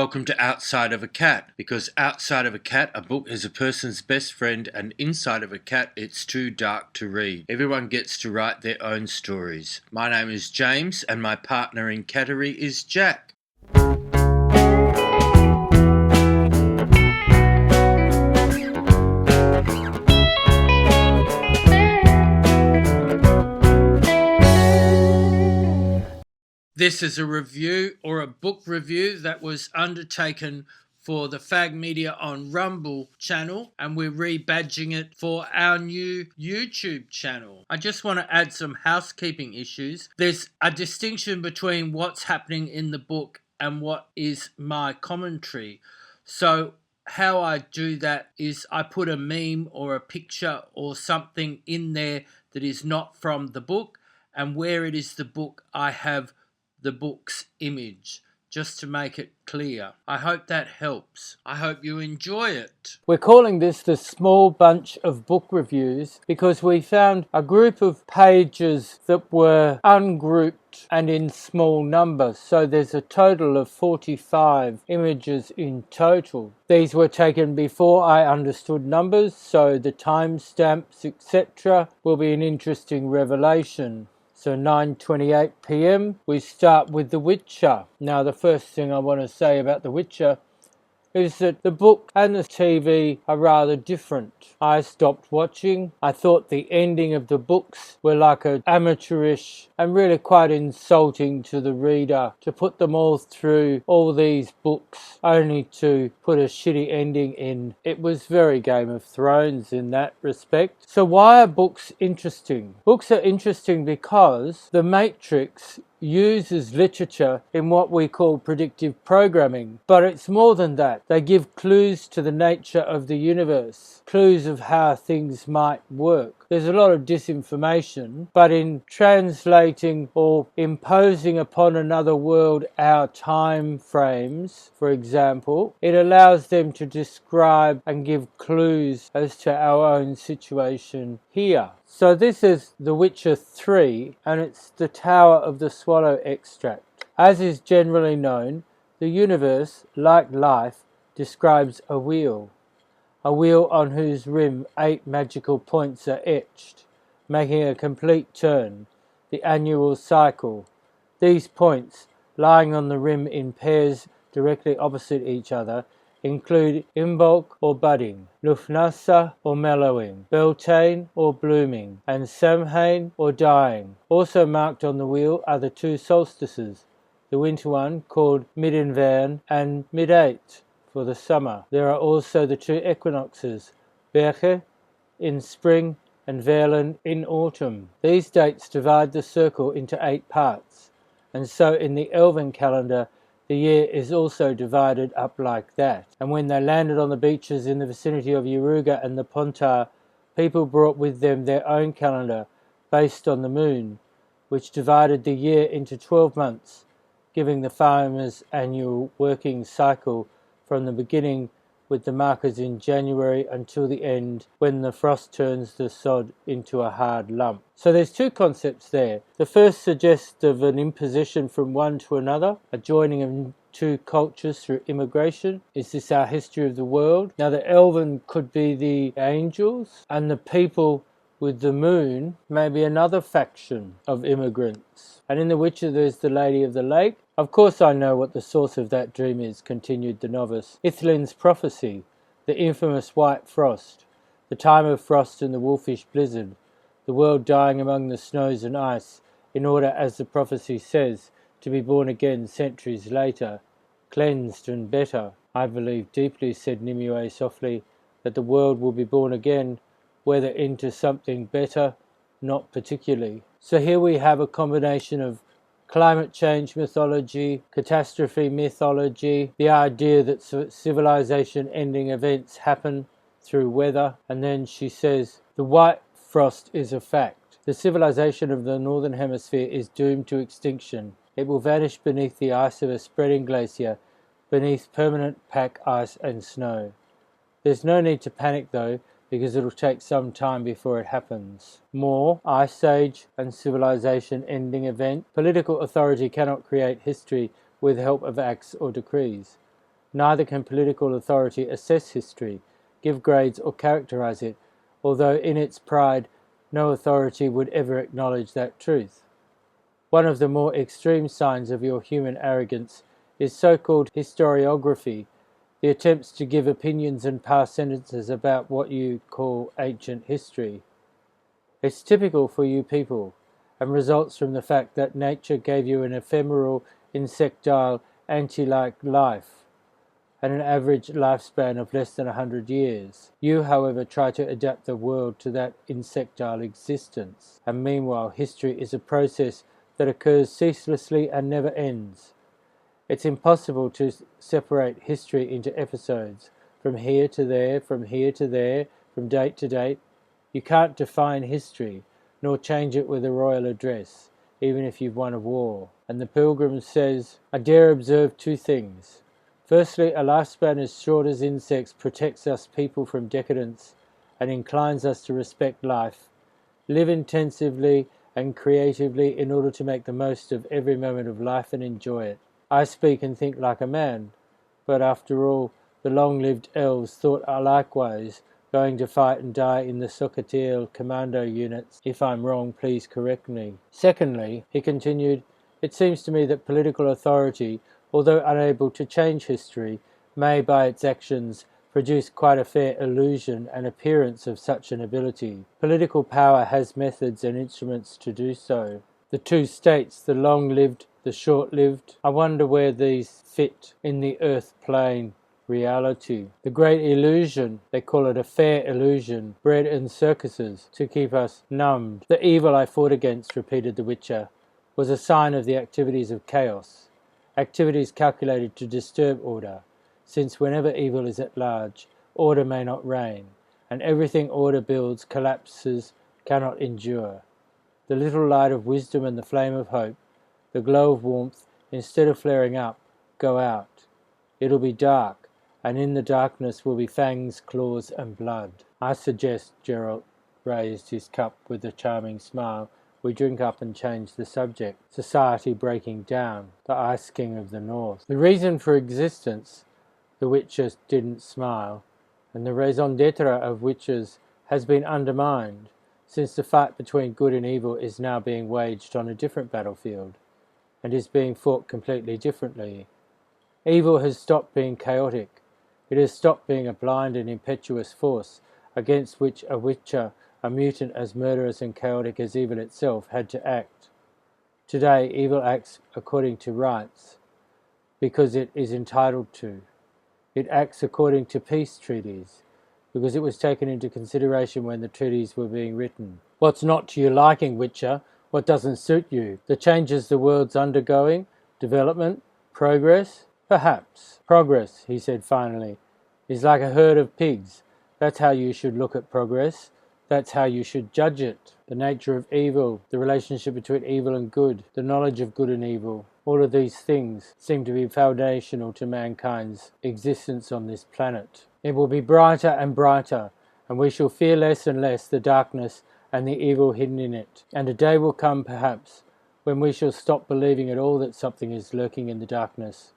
Welcome to Outside of a Cat, because outside of a cat, a book is a person's best friend, and inside of a cat, it's too dark to read. Everyone gets to write their own stories. My name is James, and my partner in cattery is Jack. This is a review or a book review that was undertaken for the Fag Media on Rumble channel, and we're rebadging it for our new YouTube channel. I just want to add some housekeeping issues. There's a distinction between what's happening in the book and what is my commentary. So how I do that is I put a meme or a picture or something in there that is not from the book, and where it is the book, I have the book's image, just to make it clear. I hope that helps. I hope you enjoy it. We're calling this the small bunch of book reviews because we found a group of pages that were ungrouped and in small numbers. So there's a total of 45 images in total. These were taken before I understood numbers, so the timestamps, etc., will be an interesting revelation. So 9:28 p.m. we start with The Witcher. Now the first thing I want to say about The Witcher is that the book and the TV are rather different. I stopped watching. I thought the ending of the books were like an amateurish and really quite insulting to the reader to put them all through all these books only to put a shitty ending in. It was very Game of Thrones in that respect. So why are books interesting? Books are interesting because The Matrix uses literature in what we call predictive programming, but it's more than that. They give clues to the nature of the universe, clues of how things might work. There's a lot of disinformation, but in translating or imposing upon another world our time frames, for example, it allows them to describe and give clues as to our own situation here. So this is The Witcher 3, and it's the Tower of the Swallow extract. As is generally known, the universe, like life, describes a wheel on whose rim 8 magical points are etched, making a complete turn, the annual cycle. These points, lying on the rim in pairs directly opposite each other, include Imbolc or budding, Lufthansa or mellowing, Beltane or blooming, and Samhain or dying. Also marked on the wheel are the 2 solstices, the winter one called Midinvern and Midate for the summer. There are also the 2 equinoxes, Berge in spring and Verlen in autumn. These dates divide the circle into 8 parts, and so in the Elven calendar the year is also divided up like that. And when they landed on the beaches in the vicinity of Yaruga and the Pontar, people brought with them their own calendar based on the moon, which divided the year into 12 months, giving the farmer's annual working cycle from the beginning with the markers in January until the end, when the frost turns the sod into a hard lump. So there's 2 concepts there. The first suggests of an imposition from one to another, a joining of 2 cultures through immigration. Is this our history of the world? Now the Elven could be the angels, and the people with the moon may be another faction of immigrants. And in The Witcher there's the Lady of the Lake. Of course I know what the source of that dream is, continued the novice. Ithlin's prophecy, the infamous white frost, the time of frost and the wolfish blizzard, the world dying among the snows and ice, in order, as the prophecy says, to be born again centuries later, cleansed and better. I believe deeply, said Nimue softly, that the world will be born again, whether into something better, not particularly. So here we have a combination of climate change mythology, catastrophe mythology, the idea that civilization-ending events happen through weather, and then she says, the white frost is a fact. The civilization of the northern hemisphere is doomed to extinction. It will vanish beneath the ice of a spreading glacier, beneath permanent pack ice and snow. There's no need to panic though, because it'll take some time before it happens. More, Ice Age and civilization-ending event. Political authority cannot create history with help of acts or decrees. Neither can political authority assess history, give grades or characterize it, although in its pride no authority would ever acknowledge that truth. One of the more extreme signs of your human arrogance is so-called historiography, the attempts to give opinions and pass sentences about what you call ancient history. It's typical for you people, and results from the fact that nature gave you an ephemeral, insectile, ant-like life, and an average lifespan of less than 100 years. You, however, try to adapt the world to that insectile existence, and meanwhile history is a process that occurs ceaselessly and never ends. It's impossible to separate history into episodes, from here to there, from here to there, from date to date. You can't define history, nor change it with a royal address, even if you've won a war. And the Pilgrim says, I dare observe two things. Firstly, a lifespan as short as insects protects us people from decadence and inclines us to respect life, live intensively and creatively in order to make the most of every moment of life and enjoy it. I speak and think like a man, but after all, the long-lived elves thought likewise, going to fight and die in the Socatil commando units. If I'm wrong, please correct me. Secondly, he continued, it seems to me that political authority, although unable to change history, may by its actions produce quite a fair illusion and appearance of such an ability. Political power has methods and instruments to do so. The two states, the long-lived, the short-lived, I wonder where these fit in the earth-plane reality. The great illusion, they call it a fair illusion, bred in circuses to keep us numbed. The evil I fought against, repeated the Witcher, was a sign of the activities of chaos, activities calculated to disturb order, since whenever evil is at large, order may not reign, and everything order builds collapses, cannot endure. The little light of wisdom and the flame of hope, the glow of warmth, instead of flaring up, go out. It'll be dark, and in the darkness will be fangs, claws, and blood. I suggest, Geralt raised his cup with a charming smile, we drink up and change the subject. Society breaking down, the Ice King of the North. The reason for existence, the Witcher didn't smile, and the raison d'etre of witches has been undermined, since the fight between good and evil is now being waged on a different battlefield, and is being fought completely differently. Evil has stopped being chaotic. It has stopped being a blind and impetuous force against which a witcher, a mutant as murderous and chaotic as evil itself, had to act. Today, evil acts according to rights, because it is entitled to. It acts according to peace treaties, because it was taken into consideration when the treaties were being written. What's not to your liking, Witcher? What doesn't suit you? The changes the world's undergoing? Development? Progress? Perhaps. Progress, he said finally, is like a herd of pigs. That's how you should look at progress. That's how you should judge it. The nature of evil, the relationship between evil and good, the knowledge of good and evil, all of these things seem to be foundational to mankind's existence on this planet. It will be brighter and brighter, and we shall fear less and less the darkness and the evil hidden in it. And a day will come, perhaps, when we shall stop believing at all that something is lurking in the darkness.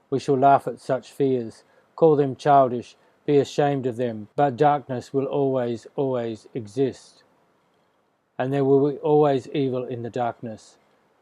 We shall laugh at such fears, call them childish, be ashamed of them, but darkness will always, always exist. And there will be always evil in the darkness,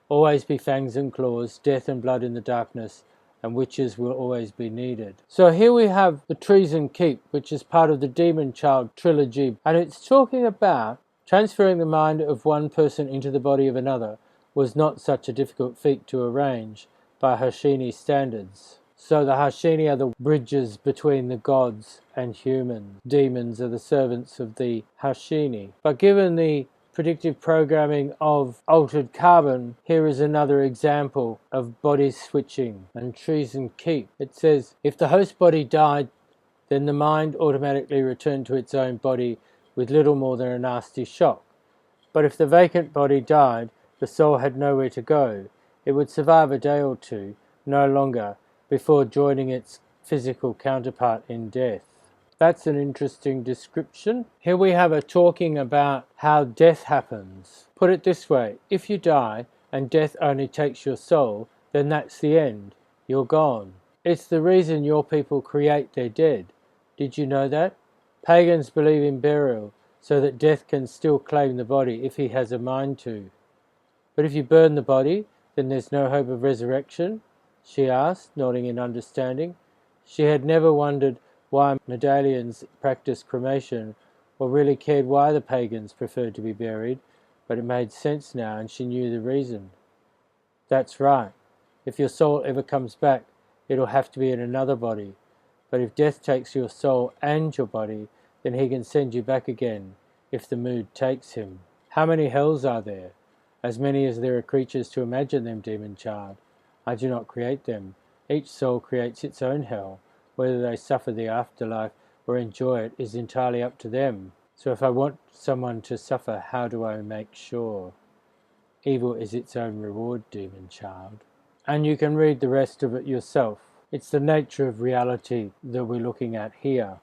always be fangs and claws, death and blood in the darkness, and witches will always be needed. So here we have the Treason Keep, which is part of the Demon Child trilogy, and it's talking about transferring the mind of one person into the body of another was not such a difficult feat to arrange by Hashini standards. So the Hashini are the bridges between the gods and humans. Demons are the servants of the Hashini. But given the predictive programming of altered carbon, here is another example of body switching and Treason Keep. It says, if the host body died, then the mind automatically returned to its own body with little more than a nasty shock. But if the vacant body died, the soul had nowhere to go. It would survive a day or two, no longer, before joining its physical counterpart in death. That's an interesting description. Here we have a talking about how death happens. Put it this way, if you die and death only takes your soul, then that's the end. You're gone. It's the reason your people create their dead. Did you know that? Pagans believe in burial, so that death can still claim the body if he has a mind to. But if you burn the body, then there's no hope of resurrection? She asked, nodding in understanding. She had never wondered why medallions practiced cremation, or really cared why the pagans preferred to be buried, but it made sense now, and she knew the reason. That's right. If your soul ever comes back, it'll have to be in another body. But if death takes your soul and your body, then he can send you back again, if the mood takes him. How many hells are there? As many as there are creatures to imagine them, demon child. I do not create them. Each soul creates its own hell. Whether they suffer the afterlife or enjoy it is entirely up to them. So if I want someone to suffer, how do I make sure? Evil is its own reward, demon child. And you can read the rest of it yourself. It's the nature of reality that we're looking at here.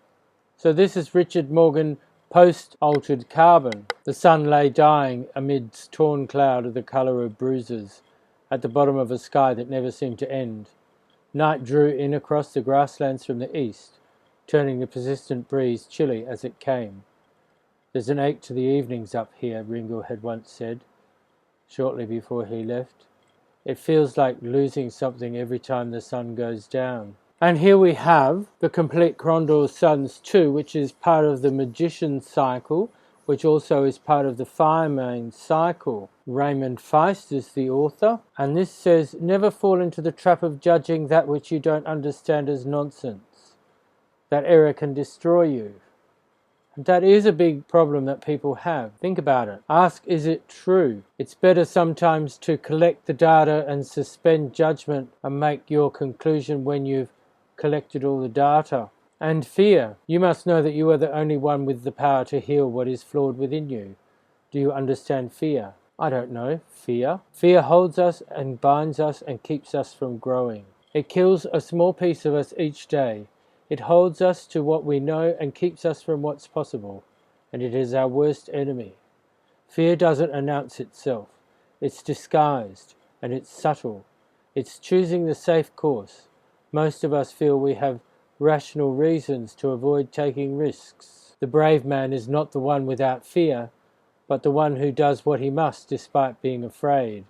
So this is Richard Morgan post-altered carbon. The sun lay dying amidst torn cloud of the colour of bruises, at the bottom of a sky that never seemed to end. Night drew in across the grasslands from the east, turning the persistent breeze chilly as it came. There's an ache to the evenings up here, Ringo had once said, shortly before he left. It feels like losing something every time the sun goes down. And here we have the complete Crondor Suns 2, which is part of the Magician cycle, which also is part of the Firemane cycle. Raymond Feist is the author, and this says, never fall into the trap of judging that which you don't understand as nonsense. That error can destroy you. That is a big problem that people have. Think about it. Ask, is it true? It's better sometimes to collect the data and suspend judgment and make your conclusion when you've collected all the data. And fear. You must know that you are the only one with the power to heal what is flawed within you. Do you understand fear? I don't know. Fear? Fear holds us and binds us and keeps us from growing. It kills a small piece of us each day. It holds us to what we know and keeps us from what's possible, and it is our worst enemy. Fear doesn't announce itself. It's disguised, and it's subtle. It's choosing the safe course. Most of us feel we have rational reasons to avoid taking risks. The brave man is not the one without fear, but the one who does what he must despite being afraid.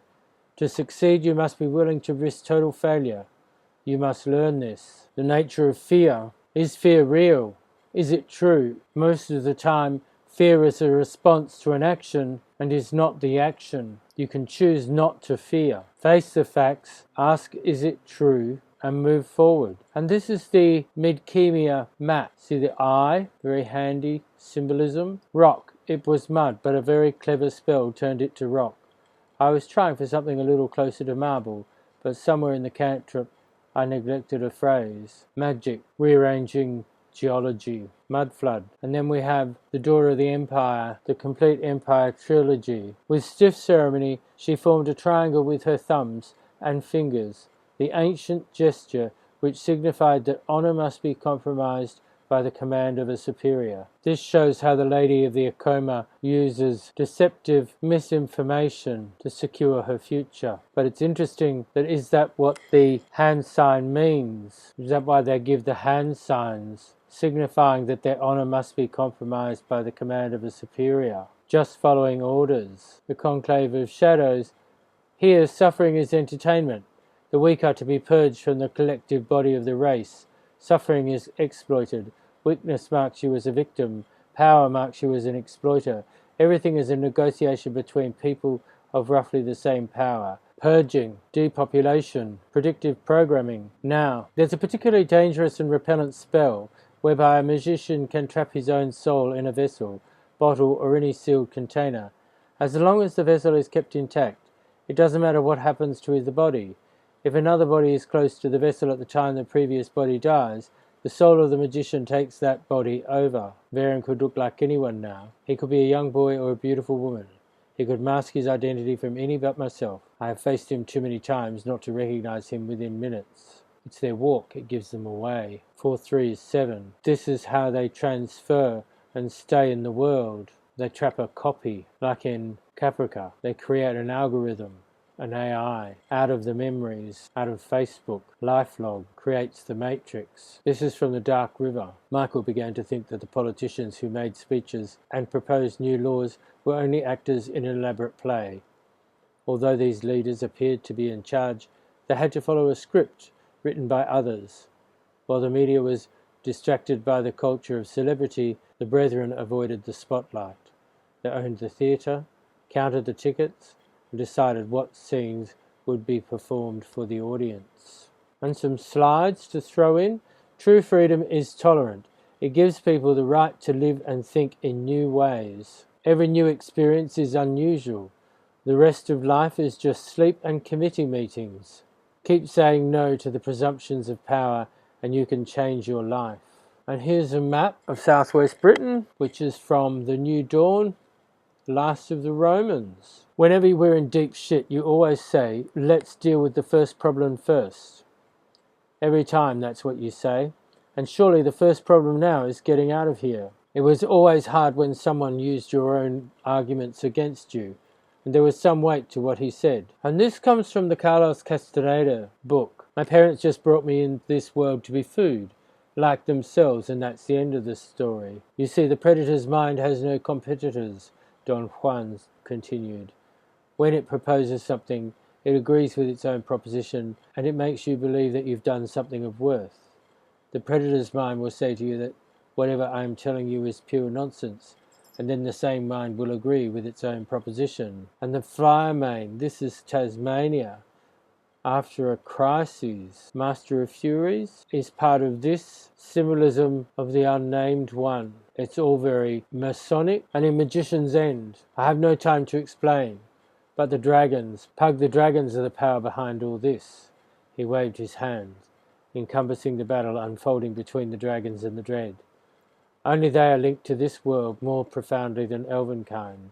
To succeed, you must be willing to risk total failure. You must learn this. The nature of fear. Is fear real? Is it true? Most of the time, fear is a response to an action and is not the action. You can choose not to fear. Face the facts, ask is it true, and move forward. And this is the Midkemia map. See the eye? Very handy symbolism. Rock. It was mud, but a very clever spell turned it to rock. I was trying for something a little closer to marble, but somewhere in the cantrip I neglected a phrase. Magic, rearranging geology, mud flood. And then we have the Door of the Empire, the complete Empire trilogy. With stiff ceremony, she formed a triangle with her thumbs and fingers, the ancient gesture which signified that honor must be compromised by the command of a superior. This shows how the Lady of the Acoma uses deceptive misinformation to secure her future. But it's interesting that is that what the hand sign means? Is that why they give the hand signs, signifying that their honor must be compromised by the command of a superior? Just following orders. The Conclave of Shadows. Here, suffering is entertainment. The weak are to be purged from the collective body of the race. Suffering is exploited. Weakness marks you as a victim. Power marks you as an exploiter. Everything is a negotiation between people of roughly the same power. Purging, depopulation, predictive programming. Now, there's a particularly dangerous and repellent spell whereby a magician can trap his own soul in a vessel, bottle, or any sealed container. As long as the vessel is kept intact, it doesn't matter what happens to the body. If another body is close to the vessel at the time the previous body dies, the soul of the magician takes that body over. Varen could look like anyone now. He could be a young boy or a beautiful woman. He could mask his identity from any but myself. I have faced him too many times not to recognize him within minutes. It's their walk, it gives them away. 4-3 is 7. This is how they transfer and stay in the world. They trap a copy, like in Caprica. They create an algorithm. an AI, out of the memories, out of Facebook. LifeLog creates the Matrix. This is from the Dark River. Michael began to think that the politicians who made speeches and proposed new laws were only actors in an elaborate play. Although these leaders appeared to be in charge, they had to follow a script written by others. While the media was distracted by the culture of celebrity, the brethren avoided the spotlight. They owned the theatre, counted the tickets, and decided what scenes would be performed for the audience. And some slides to throw in. True freedom is tolerant. It gives people the right to live and think in new ways. Every new experience is unusual. The rest of life is just sleep and committee meetings. Keep saying no to the presumptions of power and you can change your life. And here's a map of southwest Britain, which is from the New Dawn, Last of the Romans. Whenever we're in deep shit, you always say, let's deal with the first problem first. Every time that's what you say. And surely the first problem now is getting out of here. It was always hard when someone used your own arguments against you, and there was some weight to what he said. And this comes from the Carlos Castaneda book. My parents just brought me in this world to be food, like themselves, and that's the end of the story. You see, the predator's mind has no competitors, Don Juan continued. When it proposes something, it agrees with its own proposition, and it makes you believe that you've done something of worth. The predator's mind will say to you that whatever I am telling you is pure nonsense, and then the same mind will agree with its own proposition. And the Firemane, this is Tasmania, after a crisis, Master of Furies, is part of this symbolism of the unnamed one. It's all very Masonic and in Magician's End. I have no time to explain, but the dragons, Pug the dragons are the power behind all this. He waved his hand, encompassing the battle unfolding between the dragons and the dread. Only they are linked to this world more profoundly than elvenkind.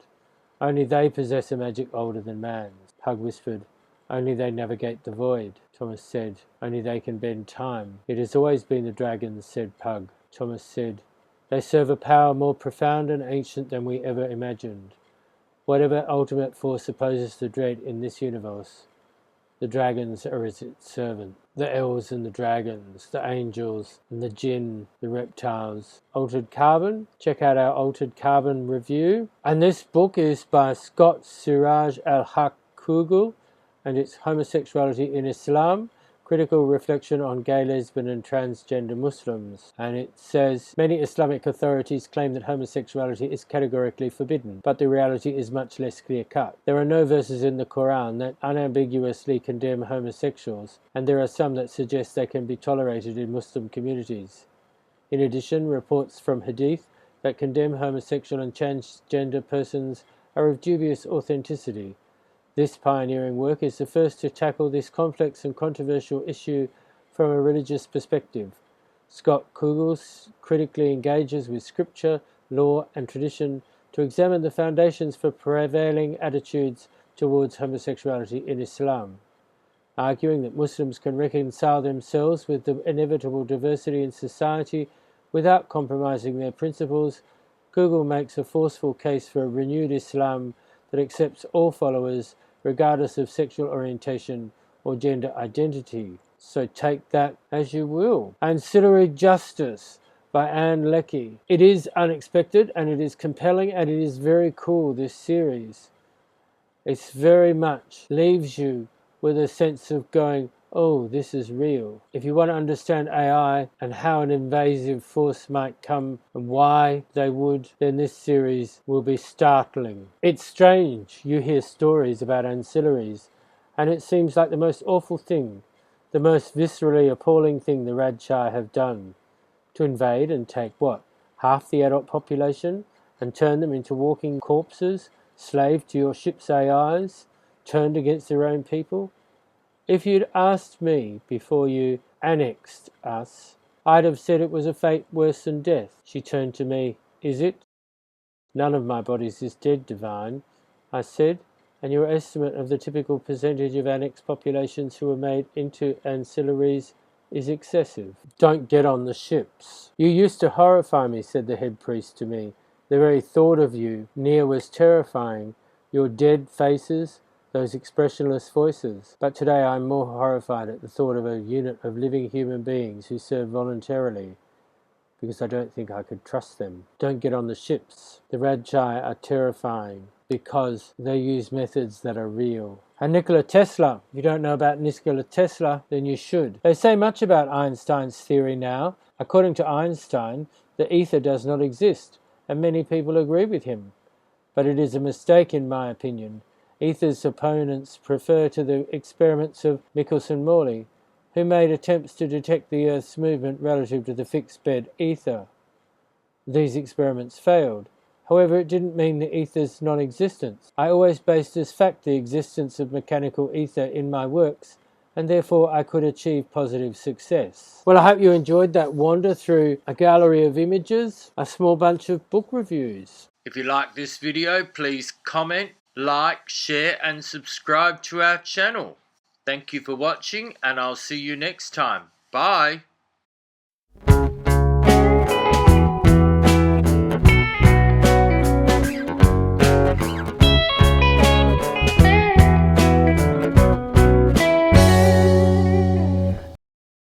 Only they possess a magic older than man's. Pug whispered, only they navigate the void. Thomas said, only they can bend time. It has always been the dragons, said Pug. Thomas said, they serve a power more profound and ancient than we ever imagined. Whatever ultimate force opposes the dread in this universe, the dragons are its servant. The elves and the dragons, the angels and the jinn, the reptiles. Altered Carbon, check out our Altered Carbon review. And this book is by Scott Siraj al-Haq Kugel, and it's Homosexuality in Islam, Critical Reflection on Gay, Lesbian and Transgender Muslims. And it says, many Islamic authorities claim that homosexuality is categorically forbidden, but the reality is much less clear-cut. There are no verses in the Quran that unambiguously condemn homosexuals, and there are some that suggest they can be tolerated in Muslim communities. In addition, reports from Hadith that condemn homosexual and transgender persons are of dubious authenticity. This pioneering work is the first to tackle this complex and controversial issue from a religious perspective. Scott Kugel critically engages with scripture, law and tradition to examine the foundations for prevailing attitudes towards homosexuality in Islam. Arguing that Muslims can reconcile themselves with the inevitable diversity in society without compromising their principles, Kugel makes a forceful case for a renewed Islam that accepts all followers regardless of sexual orientation or gender identity. So take that as you will. Ancillary Justice by Anne Leckie. It is unexpected and it is compelling and it is very cool, this series. It's very much leaves you with a sense of going, oh, this is real. If you want to understand AI and how an invasive force might come and why they would, then this series will be startling. It's strange. You hear stories about ancillaries, and it seems like the most awful thing, the most viscerally appalling thing the Radshai have done. To invade and take what? Half the adult population and turn them into walking corpses, slave to your ship's AIs, turned against their own people? If you'd asked me before you annexed us, I'd have said it was a fate worse than death. She turned to me. Is it? None of my bodies is dead, Divine, I said, and your estimate of the typical percentage of annexed populations who are made into ancillaries is excessive. Don't get on the ships. You used to horrify me, said the head priest to me. The very thought of you near was terrifying. Your dead faces, those expressionless voices. But today I'm more horrified at the thought of a unit of living human beings who serve voluntarily, because I don't think I could trust them. Don't get on the ships. The Rajai are terrifying because they use methods that are real. And Nikola Tesla. If you don't know about Nikola Tesla, then you should. They say much about Einstein's theory now. According to Einstein, the ether does not exist, and many people agree with him. But it is a mistake in my opinion. Ether's opponents prefer to the experiments of Michelson-Morley, who made attempts to detect the Earth's movement relative to the fixed bed ether. These experiments failed. However, it didn't mean the ether's non-existence. I always based as fact the existence of mechanical ether in my works, and therefore I could achieve positive success. Well, I hope you enjoyed that wander through a gallery of images, a small bunch of book reviews. If you like this video, please comment, like, share and subscribe to our channel. Thank you for watching, and I'll see you next time. Bye.